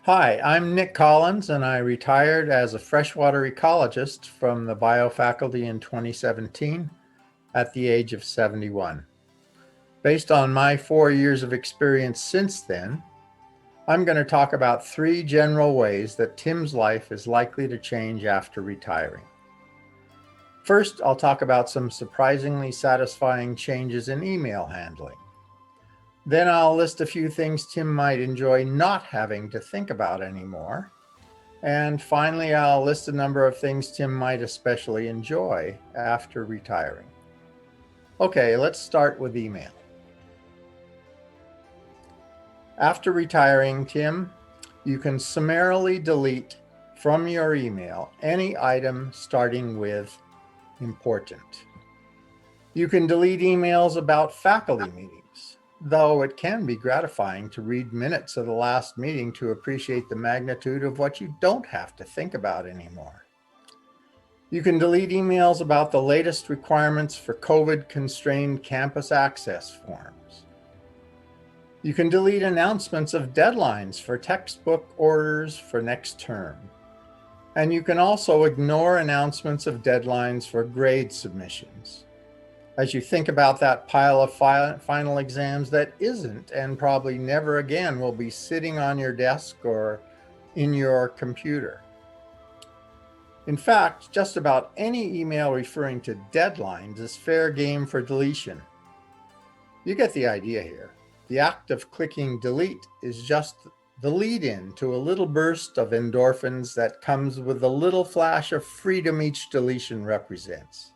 Hi, I'm Nick Collins, and I retired as a freshwater ecologist from the bio faculty in 2017 at the age of 71. Based on my 4 years of experience since then, I'm going to talk about three general ways that Tim's life is likely to change after retiring. First, I'll talk about some surprisingly satisfying changes in email handling. Then I'll list a few things Tim might enjoy not having to think about anymore. And finally, I'll list a number of things Tim might especially enjoy after retiring. Okay, let's start with email. After retiring, Tim, you can summarily delete from your email any item starting with important. You can delete emails about faculty meetings, though it can be gratifying to read minutes of the last meeting to appreciate the magnitude of what you don't have to think about anymore. You can delete emails about the latest requirements for COVID-constrained campus access forms. You can delete announcements of deadlines for textbook orders for next term. And you can also ignore announcements of deadlines for grade submissions. As you think about that pile of final exams that isn't and probably never again will be sitting on your desk or in your computer. In fact, just about any email referring to deadlines is fair game for deletion. You get the idea here. The act of clicking delete is just the lead-in to a little burst of endorphins that comes with the little flash of freedom each deletion represents.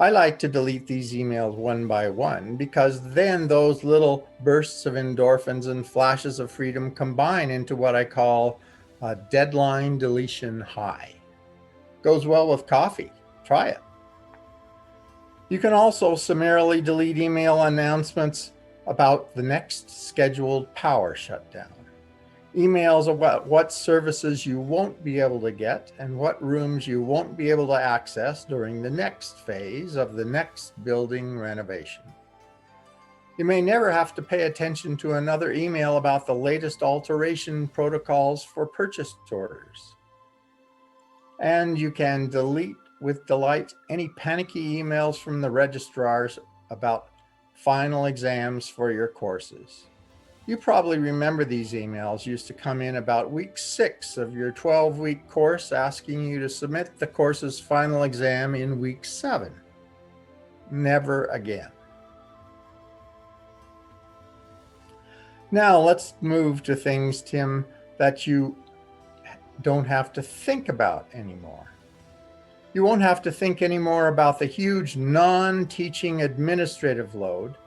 I like to delete these emails one by one because then those little bursts of endorphins and flashes of freedom combine into what I call a deadline deletion high. Goes well with coffee. Try it. You can also summarily delete email announcements about the next scheduled power shutdown. Emails about what services you won't be able to get and what rooms you won't be able to access during the next phase of the next building renovation. You may never have to pay attention to another email about the latest alteration protocols for purchase orders. And you can delete with delight any panicky emails from the registrars about final exams for your courses. You probably remember these emails used to come in about week 6 of your 12-week course asking you to submit the course's final exam in week 7. Never again. Now let's move to things, Tim, that you don't have to think about anymore. You won't have to think anymore about the huge non-teaching administrative load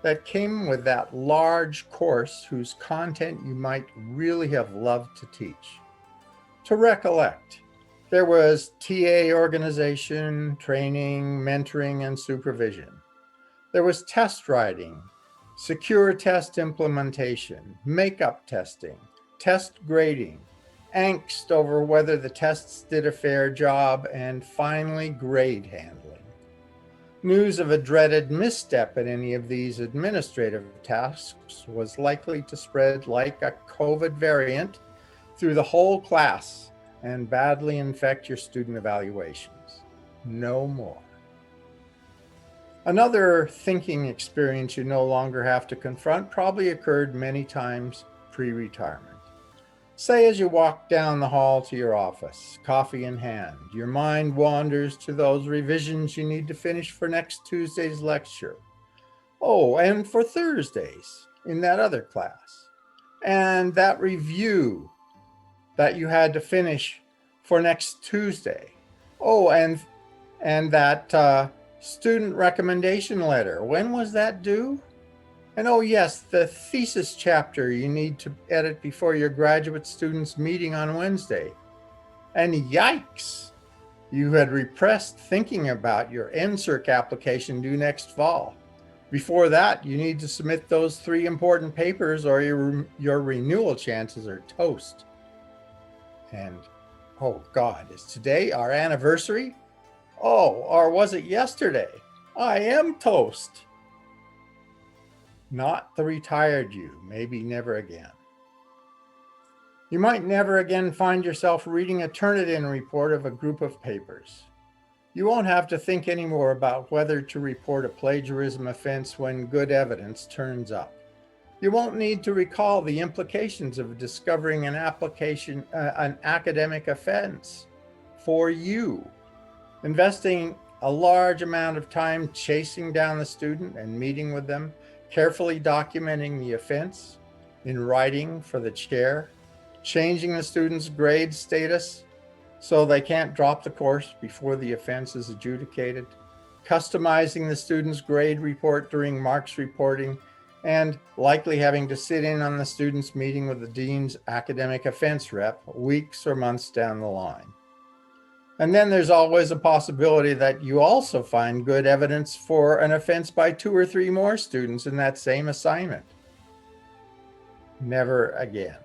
that came with that large course whose content you might really have loved to teach. To recollect, there was TA organization, training, mentoring, and supervision. There was test writing, secure test implementation, makeup testing, test grading, angst over whether the tests did a fair job, and finally grade handling. News of a dreaded misstep in any of these administrative tasks was likely to spread like a COVID variant through the whole class and badly infect your student evaluations. No more. Another thinking experience you no longer have to confront probably occurred many times pre-retirement. Say as you walk down the hall to your office, coffee in hand, your mind wanders to those revisions you need to finish for next Tuesday's lecture. Oh, and for Thursdays in that other class. And that review that you had to finish for next Tuesday. Oh, and that student recommendation letter. When was that due? And oh yes, the thesis chapter you need to edit before your graduate students' meeting on Wednesday. And yikes, you had repressed thinking about your NSERC application due next fall. Before that, you need to submit those 3 important papers or your renewal chances are toast. And oh God, is today our anniversary? Oh, or was it yesterday? I am toast. Not the retired you, maybe never again. You might never again find yourself reading a Turnitin report of a group of papers. You won't have to think anymore about whether to report a plagiarism offense when good evidence turns up. You won't need to recall the implications of discovering an academic offense for you. Investing a large amount of time chasing down the student and meeting with them, carefully documenting the offense in writing for the chair, changing the student's grade status so they can't drop the course before the offense is adjudicated, customizing the student's grade report during marks reporting, and likely having to sit in on the student's meeting with the dean's academic offense rep weeks or months down the line. And then there's always a possibility that you also find good evidence for an offense by 2 or 3 more students in that same assignment. Never again.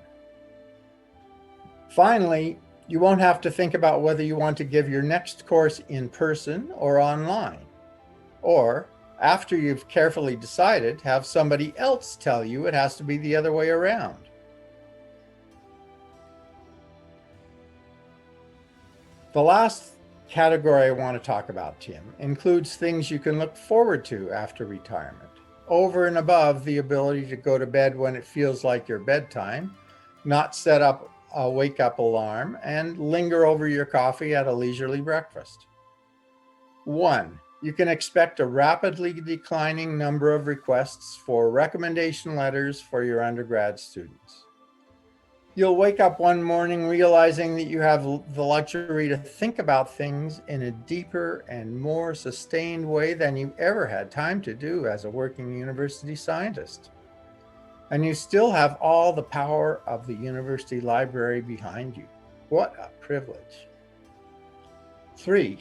Finally, you won't have to think about whether you want to give your next course in person or online. Or, after you've carefully decided, have somebody else tell you it has to be the other way around. The last category I want to talk about, Tim, includes things you can look forward to after retirement, over and above the ability to go to bed when it feels like your bedtime, not set up a wake-up alarm, and linger over your coffee at a leisurely breakfast. 1. You can expect a rapidly declining number of requests for recommendation letters for your undergrad students. You'll wake up one morning realizing that you have the luxury to think about things in a deeper and more sustained way than you ever had time to do as a working university scientist. And you still have all the power of the university library behind you. What a privilege. 3.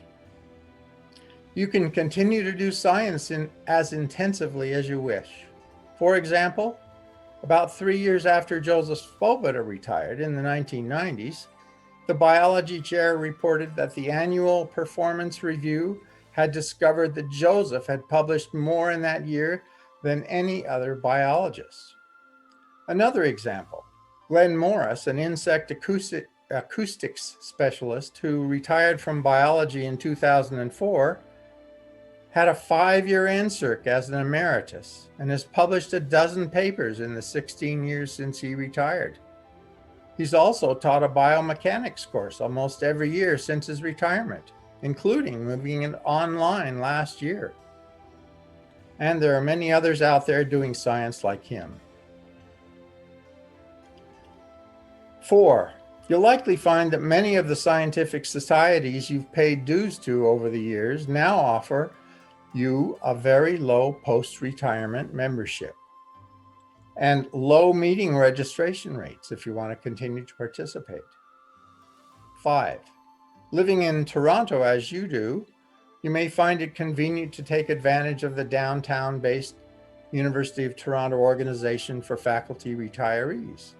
You can continue to do science as intensively as you wish. For example, about 3 years after Joseph Svoboda retired in the 1990s, the biology chair reported that the annual performance review had discovered that Joseph had published more in that year than any other biologist. Another example, Glenn Morris, an insect acoustics specialist who retired from biology in 2004, had a 5-year NSERC as an emeritus and has published a dozen papers in the 16 years since he retired. He's also taught a biomechanics course almost every year since his retirement, including moving it online last year. And there are many others out there doing science like him. 4. You'll likely find that many of the scientific societies you've paid dues to over the years now offer you a very low post-retirement membership and low meeting registration rates if you want to continue to participate. 5. Living in Toronto as you do, you may find it convenient to take advantage of the downtown-based University of Toronto Organization for Faculty Retirees.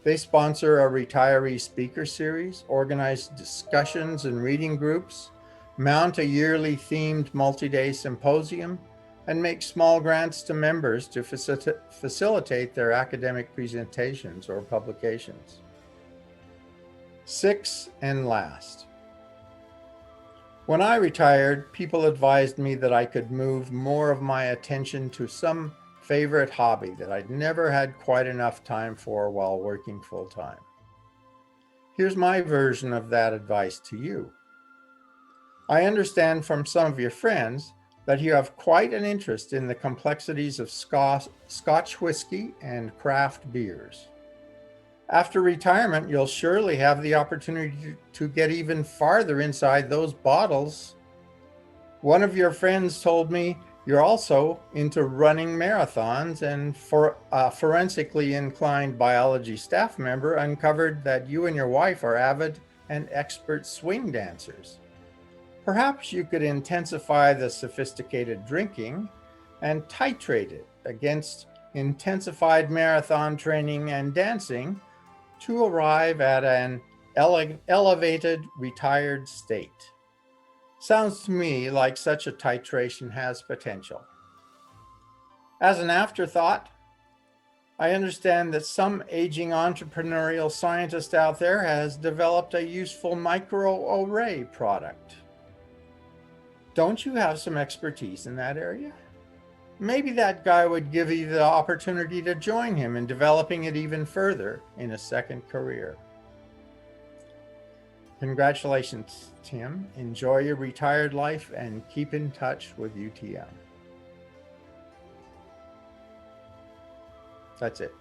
They sponsor a retiree speaker series, organize discussions and reading groups, mount a yearly themed multi-day symposium, and make small grants to members to facilitate their academic presentations or publications. 6, and last. When I retired, people advised me that I could move more of my attention to some favorite hobby that I'd never had quite enough time for while working full-time. Here's my version of that advice to you. I understand from some of your friends that you have quite an interest in the complexities of Scotch whiskey and craft beers. After retirement, you'll surely have the opportunity to get even farther inside those bottles. One of your friends told me you're also into running marathons, and for a forensically inclined biology staff member uncovered that you and your wife are avid and expert swing dancers. Perhaps you could intensify the sophisticated drinking and titrate it against intensified marathon training and dancing to arrive at an elevated retired state. Sounds to me like such a titration has potential. As an afterthought, I understand that some aging entrepreneurial scientist out there has developed a useful microarray product. Don't you have some expertise in that area? Maybe that guy would give you the opportunity to join him in developing it even further in a second career. Congratulations, Tim. Enjoy your retired life and keep in touch with UTM. That's it.